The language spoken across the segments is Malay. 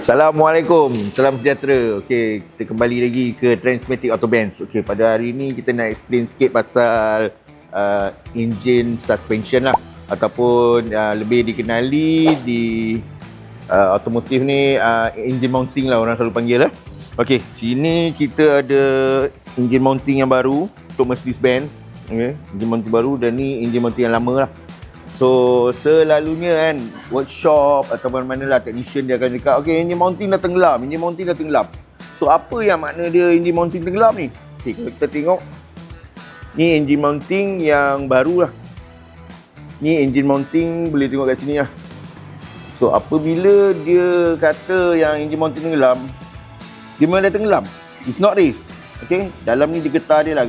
Assalamualaikum, salam sejahtera. Okey, kita kembali lagi ke Transmatic Autobands. Okey, pada hari ini kita nak explain sikit pasal engine suspension lah, ataupun lebih dikenali di automotif ni engine mounting lah orang selalu panggil lah. Okey, sini kita ada engine mounting yang baru untuk Mercedes-Benz. Okey, engine mounting baru dan ni engine mounting yang lama lah. So selalunya kan workshop atau mana-mana lah technician dia akan cakap, okay, engine mounting dah tenggelam, So apa yang makna dia engine mounting tenggelam ni? Okay, kalau kita tengok, ni engine mounting yang baru lah. Ni engine mounting, boleh tengok kat sini lah. So apabila dia kata yang engine mounting tenggelam, dia memang dah tenggelam. It's not race. Okay, dalam ni dia getah dia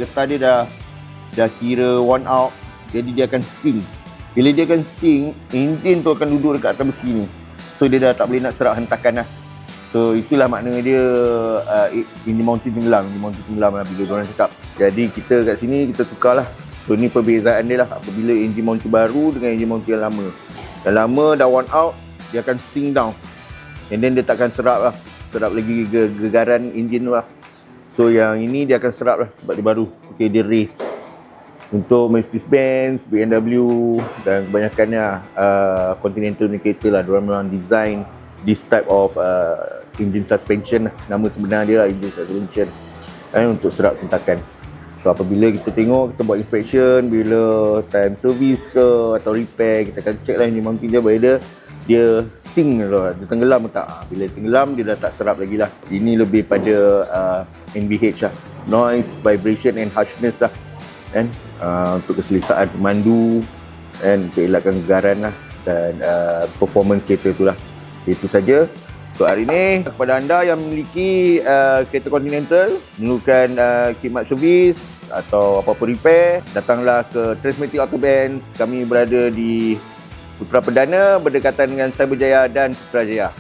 dah kira worn out. Jadi dia akan sink. Bila dia akan sink, enjin tu akan duduk dekat atas besi ni. So dia dah tak boleh nak serak hentakan lah. So itulah makna dia engine mounting tenggelam lah bila orang cakap. Jadi kita kat sini kita tukar lah. So ni perbezaan dia lah apabila engine mounting baru dengan engine mounting yang lama. Yang lama dah worn out, dia akan sink down. And then dia takkan serap lah. Serap lagi gegaran enjin tu lah. So yang ini dia akan serap lah sebab dia baru. Okay, dia race. Untuk Mercedes-Benz, BMW dan kebanyakannya Continental ni kereta lah, diorang memang design this type of engine suspension lah. Nama sebenar dia lah engine suspension untuk serap hentakan. So apabila kita tengok, kita buat inspection, bila time service ke atau repair, kita akan check lah engine mounting dia, bila dia sink lah, dia tenggelam ke tak. Bila tenggelam, dia dah tak serap lagi lah. Ini lebih pada NVH lah, noise, vibration and harshness lah. Untuk keselesaan pemandu dan untuk elakkan gegaran lah dan performance kereta tu lah. Itu saja untuk hari ini. Kepada anda yang memiliki kereta Continental, memerlukan khidmat servis atau apa-apa repair, datanglah ke Transmatic Autobands. Kami berada di Putra Perdana berdekatan dengan Cyberjaya dan Putrajaya.